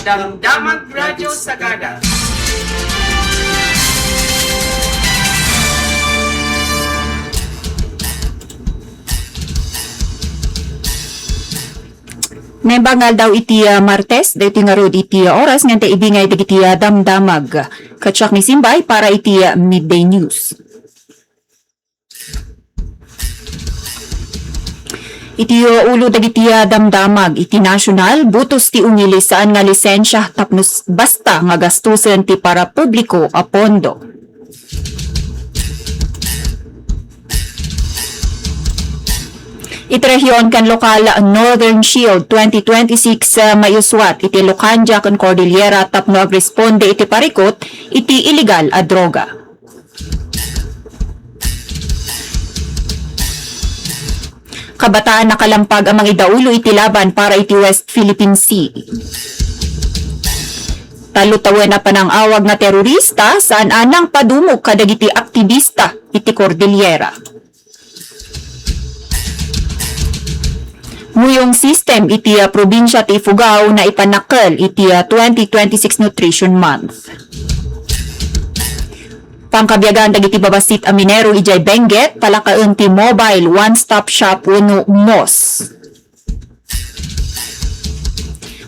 Damdamag Radyo Sagada. Nembangal daw iti Martes, dito nga road iti oras, nga ibingay iti damdamag. Katsak ni Simbay para iti midday news. Iti ulo dagiti damdamag, iti national, butos ti umili saan nga lisensya tapnos basta nga gastusen ti para publiko a pondo. Itrehyon kan lokal Northern Shield 2026 mayuswat iti Lucanja kan Cordillera tapno agresponde iti parikot iti illegal a droga. Kabataan nakalampag ang mga idaulo iti laban para iti West Philippine Sea. Talutawen na pa ng awag na terorista saan anang padumog kadagiti aktivista iti Cordillera. Muyong system iti probinsya ti Ifugao na ipanakal iti 2026 Nutrition Month. Pangkabiyagan dagiti babasit a minero ijay Benguet palakaon ti mobile one-stop shop wenno MOS.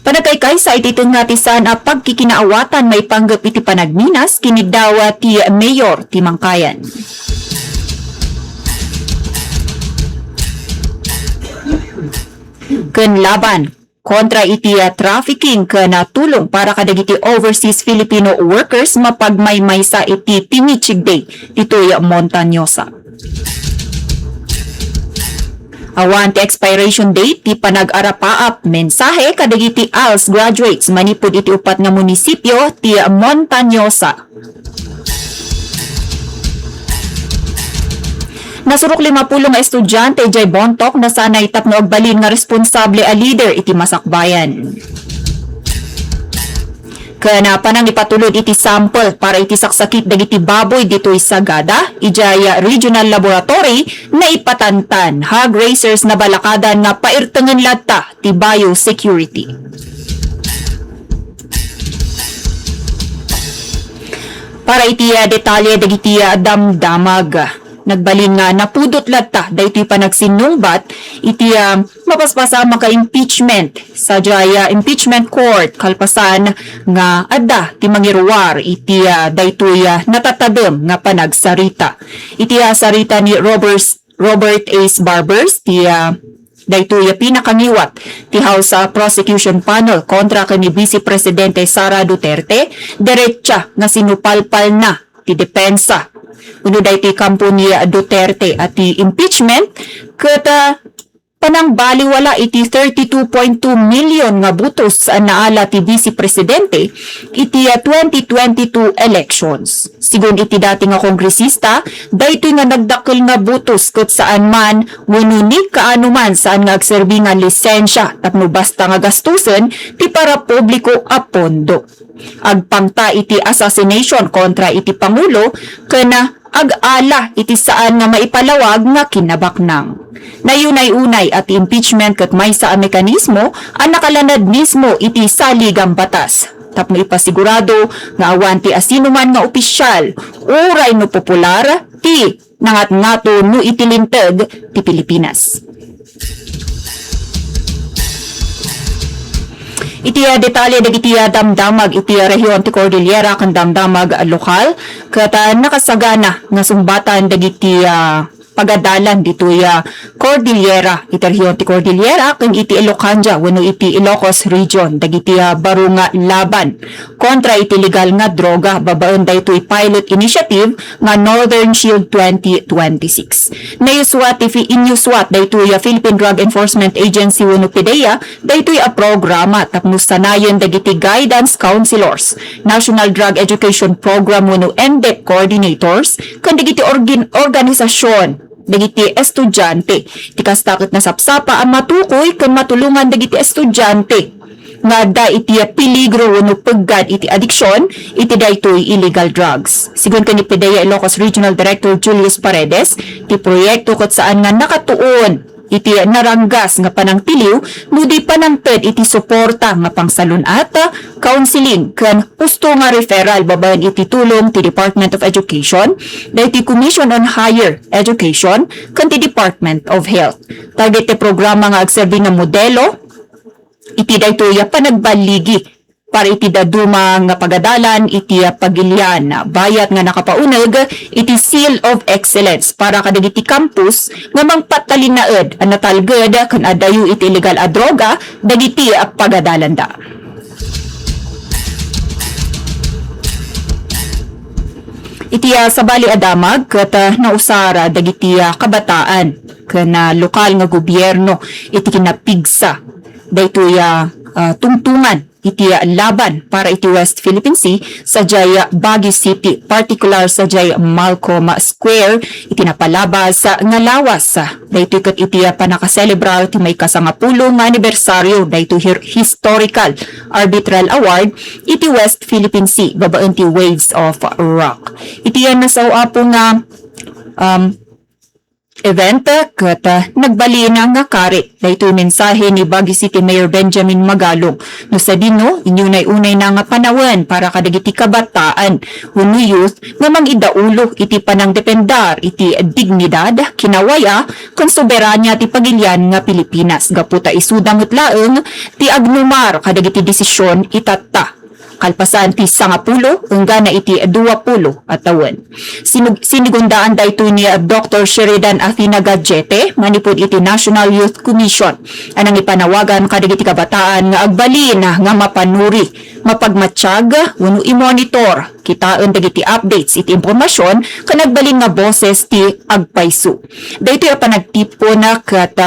Panagkaykay sa ititong nga ti saan a pagkikinaawatan may panggap iti panagminas kinigdawa ti Mayor ti Mangkayan. Ken laban kontra iti trafficking ken tulong para kadagiti overseas Filipino workers mapagmaymay sa iti Pinichig Day ditoy Montañosa. Awan ti expiration date ti panag-arapaap mensahe kadagiti ALS graduates manipud iti upat nga munisipyo ti Montañosa. Nasurok 50 nga estudyante jay Bontok na sanay tapno agbalin nga responsable a leader iti masakbayan. Kana panang ipatulod iti sample para iti saksakit dagiti baboy ditoy Sagada, ijay regional laboratory na ipatantan hog racers na balakadan na pairtengen latta ti biosecurity. Para iti detalye dagiti damdamag. Nagbalin nga napudot latta daytoy panagsinungbat iti mapaspasa maka-impeachment sa jaya impeachment court kalpasan nga adda ti mangiruwar iti daytoy natatadem nga panagsarita. Iti sarita ni Robert Ace Barbers ti daytoy pinakangiwat ti House Prosecution Panel kontra kani Vice Presidente Sara Duterte diretsa nga sinupalpal na ti depensa uno dahi ti kampo ni Duterte at ti impeachment ket panang baliwala iti 32.2 million nga butos naala ti Vice Presidente iti 2022 elections. Sigun iti dati nga kongresista, daytoy nga nagdakkel nga butos ket saan man wenno kaano man saan nga agserbi nga lisensya tapno basta nga gastusen ti para publiko a pondo. Agpangta iti assassination kontra iti Pangulo kana ag-ala iti saan nga maipalawag nga kinabaknang. Nayunay-unay at impeachment ket maysa a mekanismo ang nakalanad mismo iti saligang batas. Tapno ipasigurado nga awan ti asinuman nga opisyal uray no popular ti nangat-ngato no itilinteg ti Pilipinas. Iti detalye dagiti damdamag iti rehiyon ti Cordillera ken damdamag lokal ket nakasagana nga sumbatan dagiti pagadalan ditoy Cordillera iti rehiyon ti Cordillera ken iti Lucanja wenno iti Ilocos region dagiti baro nga laban kontra iti legal nga droga babaen daytoy pilot initiative nga Northern Shield 2026. Nayuswat ti inyuswat daytoy Philippine Drug Enforcement Agency wenno PDEA daytoy a programa tapno sanayon dagiti guidance counselors, National Drug Education Program wenno NDEP coordinators ken dagiti organisasyon dagiti estudyante ti kastakit na sapsapa ang matukoy ken matulungan dagiti estudyante nga da iti peligro wenno peggad iti addiction iti daytoy illegal drugs. Sigon ken ni PDEA Ilocos Regional Director Julius Paredes, ti proyekto ket saan nga nakatuon iti naranggas nga panangtiliw no di panangted iti suporta nga pangsalunat, counseling ken husto nga referral babaen iti tulong ti Department of Education, dahiti Commission on Higher Education ken ti Department of Health. Target ti programa nga agserbi nga modelo iti daytoy panagbaligi para iti daduma nga pagadalan iti pagilian bayat nga nakapauneg iti Seal of Excellence para kadagiti campus nga mangpatalinaed ang natalged kan adayo iti illegal a droga dagiti pagadalan da. Iti sabali adamag ket nausara dagiti kabataan ken lokal nga gobyerno iti kinapigsa daytoy tungtungan iti laban para iti West Philippine Sea sa Jaya Baguio City, particular sa Jaya Malcolm Square iti napalabas nga lawas daytoy ket iti panakaselebrar ti may kasangapulo nga anibersaryo daytoy historical arbitral award iti West Philippine Sea babaen ti Waves of Rock. Iti nasawa po nga event ket nagbalina nga kari daytoy mensahe ni Baguio City Mayor Benjamin Magalong no sa dino inyo unay na nga panawen para kadagiti kabataan wenno youth nga mangidaulo iti panangdependar iti dignidad kinawaya ken soberanya ti pagilian nga Pilipinas gapu ta isudang laeng ti agnumar kadagiti desisyon itatta kalpasan ti 10 hanggang na iti 20 at taon. Sinigundaan daytoy ni Dr. Sheridan Athena Gadjete manipod iti National Youth Commission anang ipanawagan kadagiti kabataan nga agbalin nga mapanuri, mapagmatsyag wenno i-monitor kitaan dagiti updates iti impormasyon ken nagbalin nga boses ti agpayso. Daytoy panagtipo na ket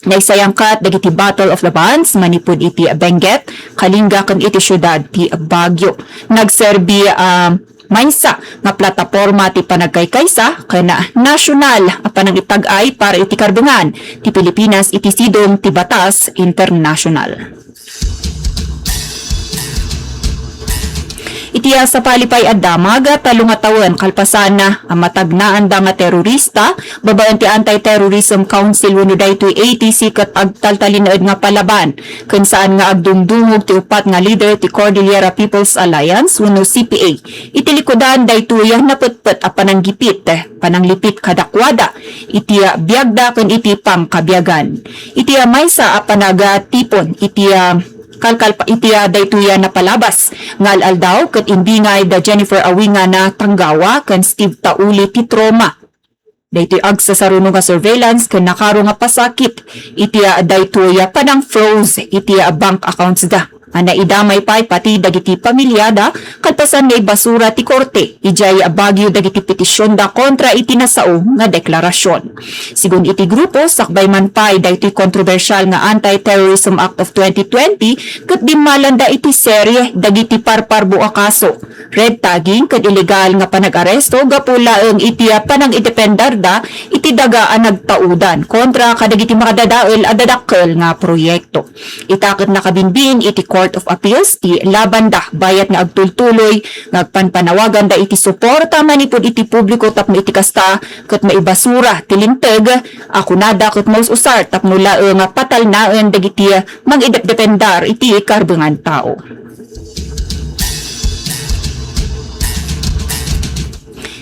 naisayangkat dagiti Battle of the Bands manipod iti Benguet, Kalinga ken iti syudad ti Baguio. Nagserbi maysa nga plataporma ti panagkaykaysa ken nasyonal a panangitag-ay para iti karbungan ti Pilipinas iti sidong ti batas international. Iti sa palipay adamag talong tawen kalpasan na matagnaan da nga terorista babaen ti Anti-Terrorism Council wenno daytoy ATC ket agtaltalinaed nga palaban ken saan nga agdumdumog ti upat nga leader ti Cordillera People's Alliance wenno CPA. Iti likodan daytoy napetpet a pananglipit kadakwada iti biagda ken iti pangkabiagan. Iti maysa a panagatipon iti kalkal pa iti daytoy napalabas ngal daw ket imbingay da Jennifer Awinga na Tanggawa ken Steve Tauli ti Troma. Daytoy agsa saruno nga surveillance ken nakaro nga pasakit iti daytoy panang froze iti bank accounts da. Ana idamay pati dagiti pamilyada kalpasan nga basura ti korte ijay Baguio dagiti petisyon da kontra iti nasao nga deklarasyon. Sigun iti grupo sakbay man pay daytoy kontrobersyal nga Anti-Terrorism Act of 2020 ket dimmalanda iti serye dagiti parparbo a kaso, red tagging ket illegal nga panag-aresto gapulaeng iti panang idependarda iti dagaan nagtaudan kontra kadagiti makadadael a dadakkel nga proyekto. Itaket nakabinbin iti Court of Appeals ti labanda bayat nga agtultuloy ngagpanpanawagan da iti suporta manipod iti publiko tapno iti kasta ket maibasura ti linteg akunada ket maususar tapno laeng patalnaen dagiti mangidependar iti karbungan tao.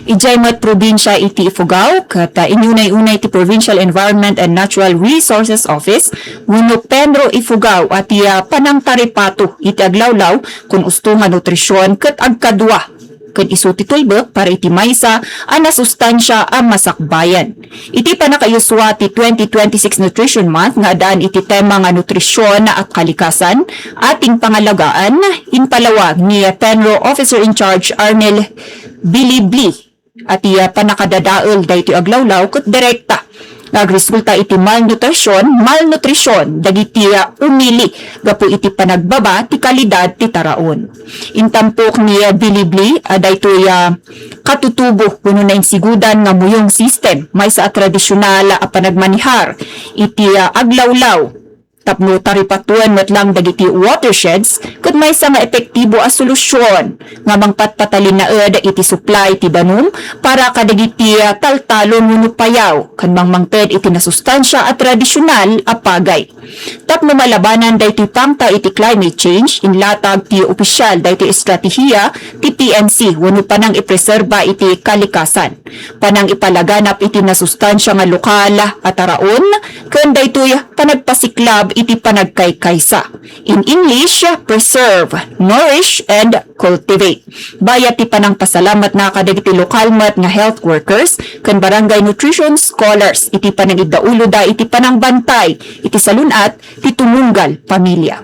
Ijay met probinsya iti Ifugao ket inyunay-unay ti Provincial Environment and Natural Resources Office wenno Pedro Ifugao at panangtaripato iti aglawlaw kun usto nga nutrisyon ket agkadua ken isu ti tulbek para iti maysa a nasustansya a masakbayan. Iti panakayuswa ti 2026 Nutrition Month nga daan iti tema nga nutrisyon at kalikasan ating pangalagaan inpalawag ni Penro Officer in Charge Arnel Bilibli at panakadadaol daytoy aglawlaw ket direkta nagresulta iti malnutrisyon dagiti umili gapu iti panagbaba ti kalidad ti taraon. Intampok ni Bilibli daytoy katutubo kuno na insigudan nga muyong system maysa a tradisyonal a panagmanihar iti aglawlaw Tapno taripatuan met lang dagiti watersheds ket maysa nga epektibo a solusyon nga mangpatpatalin na iti supply ti banum para kadagiti taltalon wenno payaw ken mangmangped iti nasustansya at tradisyonal a pagay. Tapno malabanan daytoy pangta iti climate change inlatag ti opisyal daytoy estratehiya ti PNC wenno panang ipreserba iti kalikasan. Panang ipalaganap iti nasustansya nga lokal at araon ken daytoy panagpasiklab iti panagkaykaysa. In English, preserve, nourish, and cultivate. Bayat ti panang pasalamat na kadagiti lokal mat nga health workers ken barangay nutrition scholars iti panagidaulo da iti panang bantay iti salunat ti tumunggal pamilya.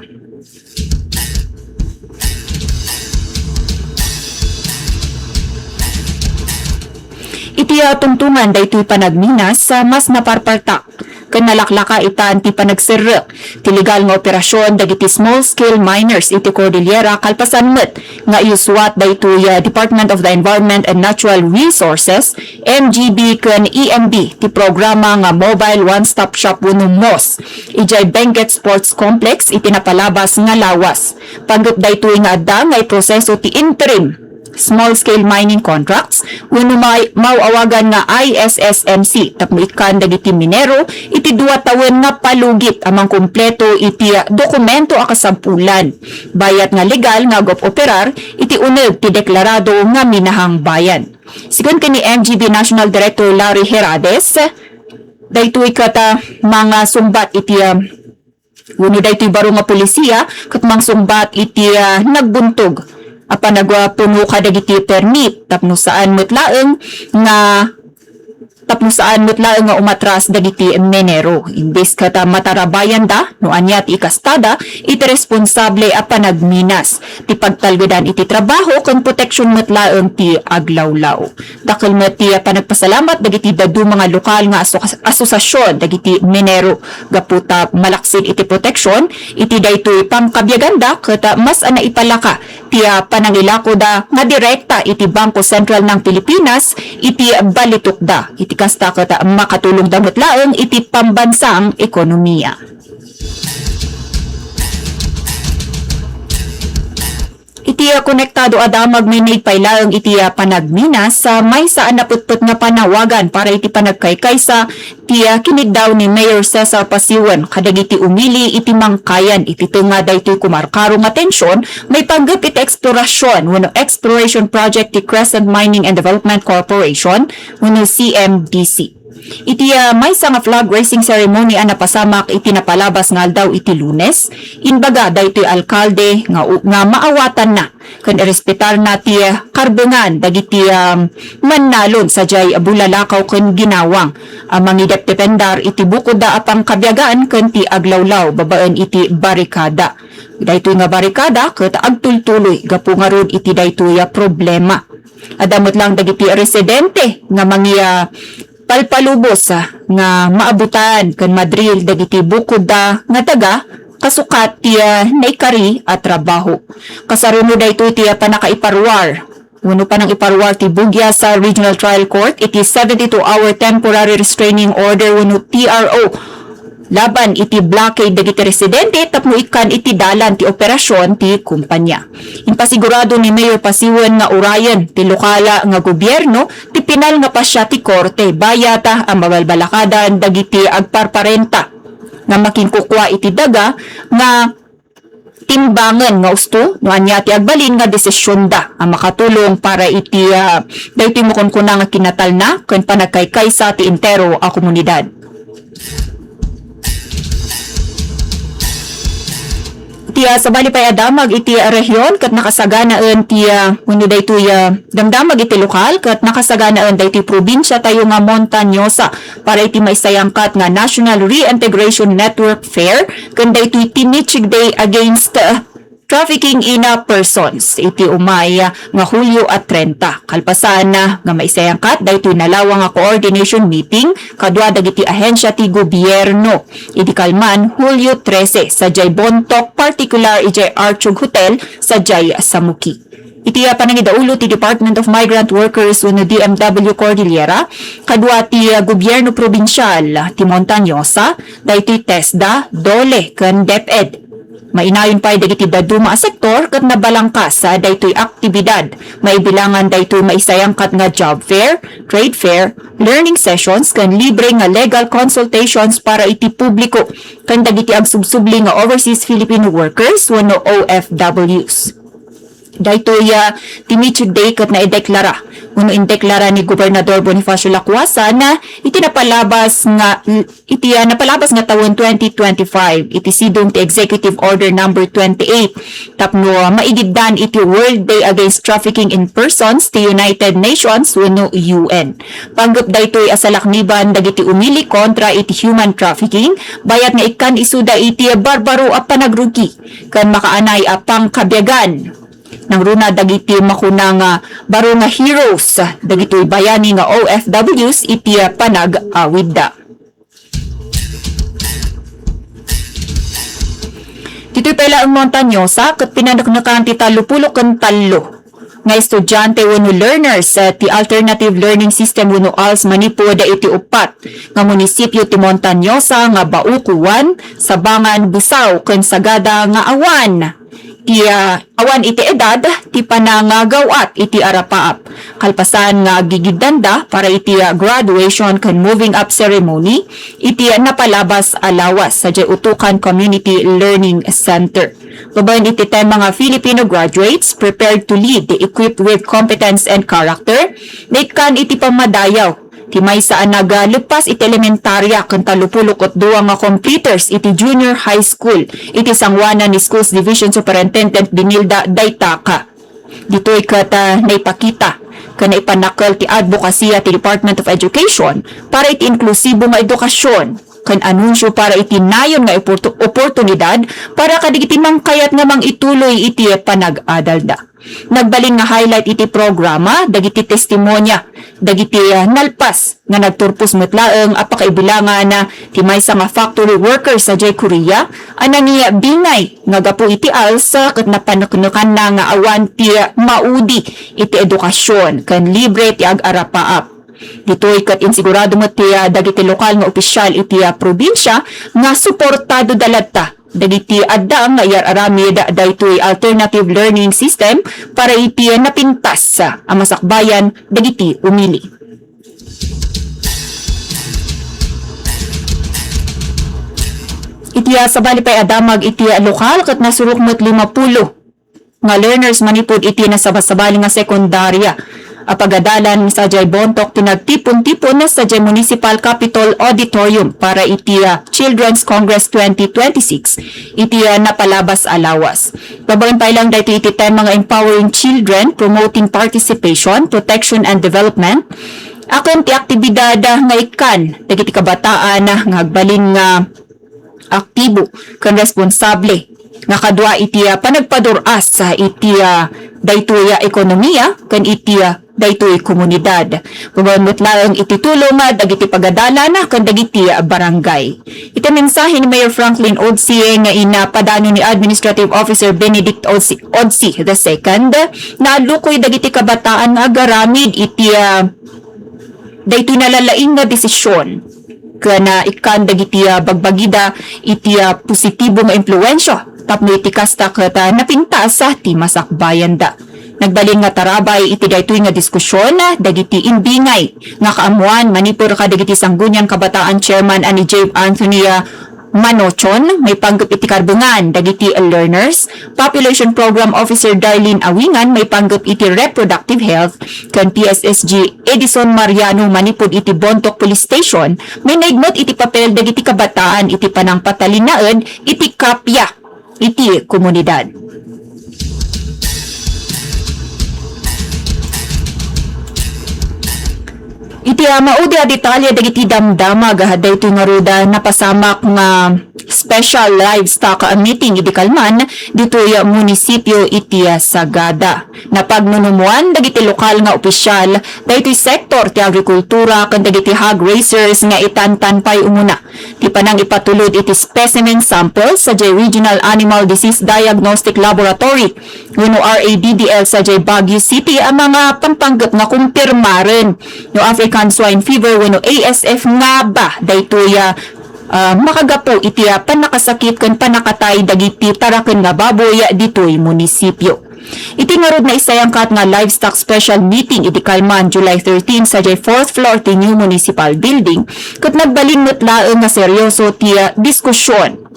Iti tungtungan daytoy panagminas sa mas naparpartak ken nalaklaka itan ti panagsirrek ti legal nga operasyon dagiti small scale miners iti Cordillera kalpasan met nga iuswat daytoy Department of the Environment and Natural Resources MGB ken EMB ti programa nga Mobile One Stop Shop wenno MOS ijay Benguet Sports Complex iti napalabas nga lawas. Pagget daytoy nga adda nga proseso ti interim small-scale mining contracts wenno mauawagan nga ISSMC tapno ikan dagiti minero iti 2 tawen nga palugit amang kumpleto iti dokumento a kasampulan bayat nga legal nga operar iti uneg ti deklarado nga minahang bayan. Sigon kani MGB National Director Larry Herades daytoy kata mga sumbat iti wenno daytoy baro nga polisiya ket mang sumbat iti nagbuntog apan nagpuno kadagiti permit tapno saan mutlaeng nga umatras dagiti minero. Imbes kata matarabayan da no anya ti ikastada iti responsable a panagminas ti pagtalgedan iti trabaho ken proteksyon mutlaeng ti aglawlaw. Dakkel met ti panagpasalamat dagiti dadu mga lokal nga asosasyon dagiti minero gaputa malaksid iti proteksyon iti daytoy pangkabyaganda ket mas ana ipalaka ti panangilako da nga direkta iti Bangko Sentral ng Pilipinas iti balitok da iti kasta ket makatulong damot laeng iti pambansang ekonomiya. Iti konektado adamag may nagpailaeng iti panagminas sa may saan naputput nga panawagan para iti panagkaykaysa ti kinigdaw ni Mayor Cesar Pasiwan kadagiti umili iti mangkayan iti tunga daytoy kumarkarong atensyon may panggap iti eksplorasyon wenno exploration project ti Crescent Mining and Development Corporation wenno CMDC. Iti may nga flag raising ceremony ang napasamak iti napalabas nga aldaw iti Lunes. Inbaga daytoy alkalde nga maawatan na ken irespetar na ti karbongan dagiti mannalon sajay bulalakaw ken ginawang mangidep dependar iti bukod da apang kabyagaan ken ti aglawlaw babaen iti barikada. Daytoy nga barikada ket agtultuloy gapu nga rod iti daytoy problema. Adamot lang dagiti residente nga palpalubos nga maabutan ken madril dagiti bukod da nga taga kasukat ti naikari at trabaho. Kasaruno daytoy ti panakaiparwar wenno panang iparwar ti Bugia sa Regional Trial Court iti 72-hour temporary restraining order wenno TRO laban iti blockade dagiti residente tapno ikan iti dalan ti operasyon ti kumpanya. Impasigurado ni Mayor Pasiwan nga urayan ti lokala nga gobyerno ti pinal nga pasya ti korte bayata ang mabalbalakadan dagiti agparparenta nga makingkukwa iti daga nga timbangan nga usto no anya ti agbalin nga desisyon da ang makatulong para iti daytoy mo kunkuna nga kinatalna ken panagkaykaysa ti entero a komunidad. Sa bali pay adamag iti rehiyon ket nakasaganaan ti wenno daytoy damdamag iti lokal ket nakasaganaan daytoy probinsya tayo nga montanyosa para iti maisayangkat nga National Reintegration Network Fair ken daytoy Tinichig Day Against Trafficking in Persons iti umay nga Hulyo at 30. Kalpasan nga maisayangkat daytoy nalawang nga coordination meeting kadua dagiti ahensya ti gobyerno. Iti kalman Hulyo 13 sa Jay Bontok particular ijay Archug Hotel sa Jay Samuki. Iti panangidaulo ti Department of Migrant Workers uno DMW Cordillera, kadua ti gobyerno probinsyal ti Montañosa, daytoy TESDA, DOLE, ken DepEd. Mainayon pa dagiti daduma a sektor ket nabalangkas sa daytoy aktibidad. Maibilangan daytoy maisayang kat nga job fair, trade fair, learning sessions ken libre nga legal consultations para iti publiko ken dagiti agsubsubli nga overseas Filipino workers wenno OFWs. Daytoy Timichud Day ket na ideklara uno indeklara ni Gobernador Bonifacio Lacuasa na iti napalabas nga taon 2025 iti sidong ti Executive Order number 28 tapno maigiddan iti World Day Against Trafficking in Persons ti United Nations wenno UN. Panggap daytoy asalakniban dagiti umili kontra iti human trafficking bayat nga ikan isuda iti barbaro a panagrugi ken makaanay a pangkabyagan nang runa dagiti makunang baro nga heroes dagitoy bayani nga OFWs iti panag-awid da. Dito'y pala ang Montañosa ket pinanaknakan ti 30 ken 3 nga estudyante wenno learners ti Alternative Learning System wenno ALS manipod iti upat nga munisipyo ti Montañosa nga Baukuan, Sabangan, Busaw ken Sagada nga awan. Awan iti edad ti panangagawat iti arapaap. Kalpasan nga gigidanda para iti graduation ken moving up ceremony iti napalabas alawas sa Utukan Community Learning Center. Babayan iti tema nga Filipino graduates prepared to lead, equipped with competence and character. Kan iti pamadayaw ti may saan nagalupas iti elementarya ken 32 nga completers iti junior high school iti sangwanan ni Schools Division Superintendent Binilda Daytaka. Dito'y kata naipakita ken naipanakal ti advokasya ti Department of Education para iti inklusibo nga edukasyon ken anunsyo para iti nayon nga oportunidad para kadigiti mangkayat nga mangituloy iti panag-adal da. Nagbalin nga highlight iti programa dagiti testimonya dagiti nalpas nga nagturpos metlaeng apakaibilangan na ti maysa nga factory workers sa Korea anang bingay nga gapu iti ALS ket napaneknekan na nga awan ti maudi iti edukasyon ken libre ti ag-arapaap. Dito'y kat insigurado mo ti dagiti lokal nga opisyal iti probinsya nga suportado dalatta dagiti adda nga aramid daytoy alternative learning system para iti napintas ang masakbayan dagiti umili. Iti sabali pay adamag iti lokal kat nasurok mo't 50 nga learners manipod iti nasabasabali nga sekundarya. Apagadalan sa Jay Bontok tinagtipon-tipon na sa Jay Municipal Capitol Auditorium para iti Children's Congress 2026 iti napalabas alawas. Babagan pa ilang dito iti tema nga empowering children, promoting participation, protection and development. Akon ti aktibidad nga ikan dagiti kabataan nga agbalin nga aktibo ken responsable nga kadwa iti panagpaduras sa iti daytoy ekonomiya ken iti daytoy komunidad. Pagawamot lang iti tulong dagiti pagadalan ken dagiti barangay. Iti mensahe ni Mayor Franklin Odsi nga inapadano ni Administrative Officer Benedict Odsi II na lukoy dagiti kabataan nga agaramid iti daytoy nalalaing nga desisyon kana ikan dagiti bagbagida iti positibo nga impluwensya tapno iti kasta ket napintas sa ti masakbayan da. Nagbalin nga tarabay iti daytoy nga diskusyon dagiti imbingay nga kaamuan manipur ka dagiti sanggunyan kabataan chairman ani J. Anthony Manochon, may panggap iti karbungan dagiti learners, population program officer Darlene Awingan may panggap iti reproductive health kan PSSG Edison Mariano manipud iti Bontok Police Station may naigmot iti papel dagiti kabataan iti panang patalinaan iti kapya iti komunidad. Iti maudi a detalye dagiti damdamag daytoy nga ruda napasamak nga special livestock meeting iti Kalman ditoy munisipyo iti Sagada. Napagnunumuan dagiti lokal nga opisyal daytoy sektor ti agrikultura ken dagiti hog raisers nga itantan pay umuna. Ti panang ipatulod iti specimen sample sa Regional Animal Disease Diagnostic Laboratory wenno RADDL sa Baguio City ang mga pampanggap nga kumpirmaren no African Swine Fever wenno ASF nga ba daytoy makagapo iti panakasakit ken panakatay dagiti taraken nga baboy ditoy munisipyo. Iti ngarod na isayangkat nga livestock special meeting iti Kalman July 13 sa 4th floor ti new municipal building ket nagbalingot laeng nga seryoso ti diskusyon.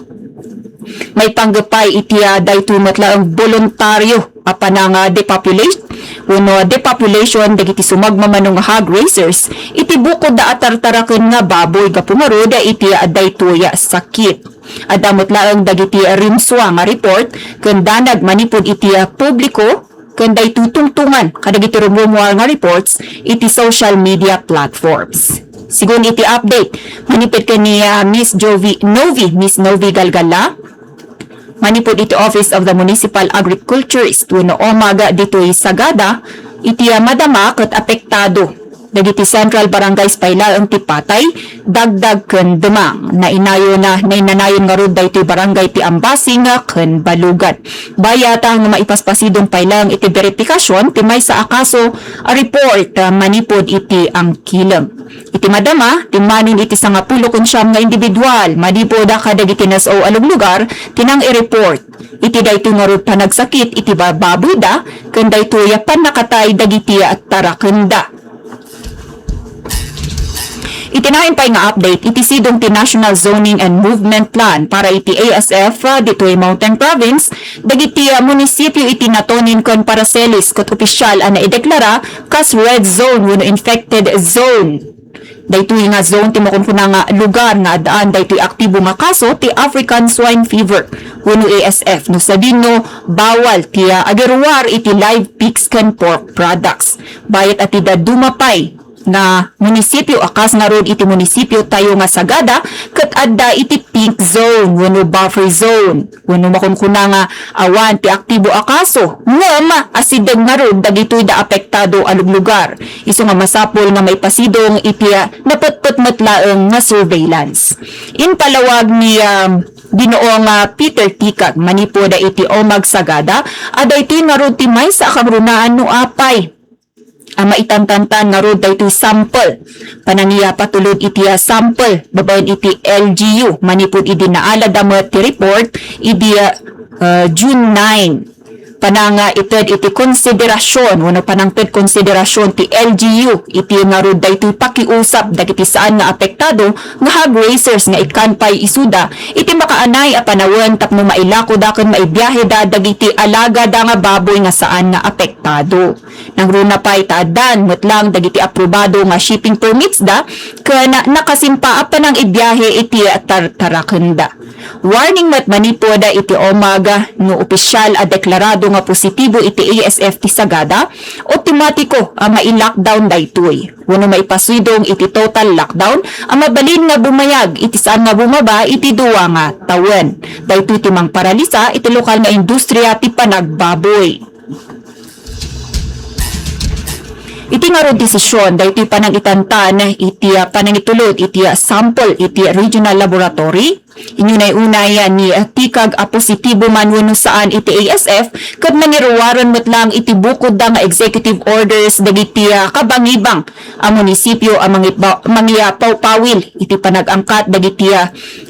May panggapay iti daytoy matlaeng voluntaryo apanang depopulation wenno depopulation dagiti sumagmamanong hog raisers iti bukod da atartaraken nga baboy ga pumarod iti daytoy sakit. Adamot laeng dagiti rimswa nga report ken danag manipud iti publiko ken daytoy tungtungan kadagiti rumumuar nga reports iti social media platforms. Sigun iti update manipud ken ni Miss Novi Galgala manipod iti Office of the Municipal Agriculturist wenno OMAG ditoy Sagada iti madama ket apektado dagiti Central Barangay Paylaeng ti Patay dagdag ken Demang na inanayon nga rod daytoy barangay ti Ambasing ken Balugan. Bayata nga maipaspasidon Paylaeng iti verifikasyon ti maysa a kaso a report manipod iti angkilem. Iti madama, timanin iti 10 nga individual, madipoda kadagiti nasaw alog lugar, tinang i-report. Iti daytoy nga rod panagsakit, iti babuda, ken daytoy panakatay dagiti at tarakenda. Itinahin pa nga update, iti sidong ti National Zoning and Movement Plan para iti ASF ditoy Mountain Province, dagiti munisipyo iti natonin kon Paracelis ket opisyal na ideklara kas red zone wenno infected zone. Daytoy nga zone ti makunkuna nga lugar nga adaan daytoy aktibo nga kaso ti African Swine Fever wenno ASF no sabino bawal ti agiruar iti live pigs ken pork products. Bayat ati dumapay na munisipyo akas nga rod iti munisipyo tayo nga Sagada ket adda iti pink zone wenno buffer zone wenno makunkuna nga awan ti aktibo akaso ngem asideg nga rod dagitoy da apektado alug lugar isu nga masapol nga may pasidong iti naputput matlaeng nga surveillance. In palawag ni Ginoong Peter Tikag manipoda iti OMAG Sagada aday iti nga rod ti maysa kabrunaan no apay maitantantan nga rod daytoy sample pananiya patulod iti sample babaen iti LGU manipud idi naalad ti report idi June 9 pananga ited iti konsiderasyon wenno panangted konsiderasyon ti LGU iti nga rod daytoy pakiusap dagiti saan nga apektado nga hog raisers nga ikanpay isuda iti makaanay a panawon tapno mailako da ken maibiyahe da dagiti alaga da nga baboy nga saan nga apektado. Nang runa pay taadan metlang dagiti aprobado nga shipping permits da ken nakasimpa panang ibiyahe iti tarakenda. Warning met manipoda iti OMAG nga opisyal a deklarado nga positibo iti ASF ti Sagada, otomatiko ang mai-lockdown daytoy. Wenno maipasidong iti total lockdown, ang mabalin nga bumayag iti saan nga bumaba iti duwa nga tawen. Daytoy ti mangparalisa iti lokal nga industriya ti panagbaboy. Iti nga rod desisyon daytoy panang itantan iti panangitulod iti sample iti regional laboratory. Inyo na unay ni Tikag positibo man wenno saan iti ASF ket maniruwaron met lang iti bukod da nga executive orders dagiti kabangibang ang munisipyo ang mga pawpawil iti panag-angkat dagiti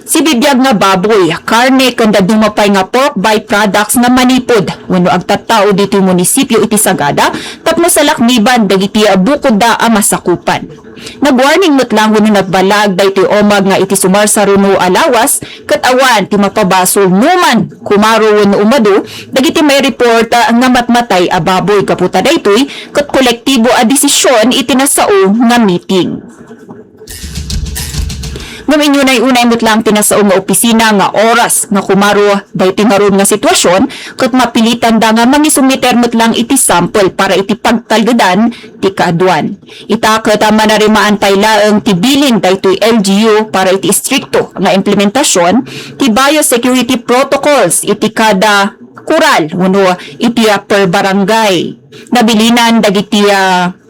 sibibiyag nga baboy karne ken dumapay nga pork byproducts nga manipod wenno agtattao diti munisipyo iti Sagada tapno sa lakniban dagiti bukod da ang masakupan. Nagwarning met lang wenno nagbalag daytoy OMAG nga iti sumarsaruno alawas ket awan ti mapabasol numan kumaro wenno umado dagiti may report nga matmatay a baboy kaputa daytoy ket kolektibo a desisyon iti nasao nga meeting. Ngam inyo na unay mo't lang tinasaong nga opisina nga oras nga kumaro dahiti nga ron nga sitwasyon kat mapilitan da nga mangisumiter mo't lang iti sample para iti pagtalgadan ti kaadwan. Itakat ang manarimaan paylaang ti bilin dahito'y LGU para iti stricto nga implementasyon ti biosecurity protocols iti kada kural uno iti per barangay. Nabilinan dagiti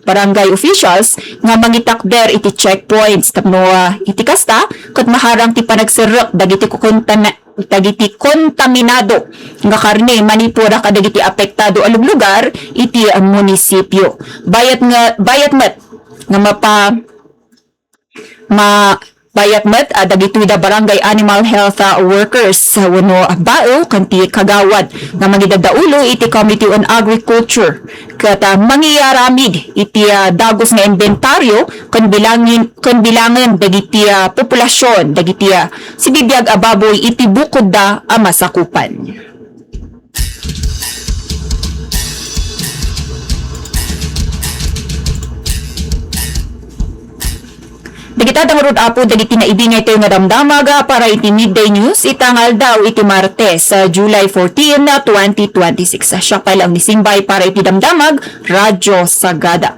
barangay officials nga mangitakder iti checkpoints tapno iti kasta ket maharang ti panagserek dagiti kontaminado nga karne manipura kadagiti apektado alug lugar iti munisipyo. Bayat met nga bayat met dagitoy da barangay animal health workers wano bao kanti kagawad nga magidadaulo iti Committee on Agriculture ket mangiyaramid iti dagos nga inventaryo kun bilangan dagiti populasyon dagiti sibibiyag ababoy iti bukod da masakupan. Dagita rod apo dagiti naibingay tayo nga damdamaga para iti midday news itangal daw iti Martes sa July 14 na 2026. Siya pa lang nisimbay para iti damdamag Radyo Sagada.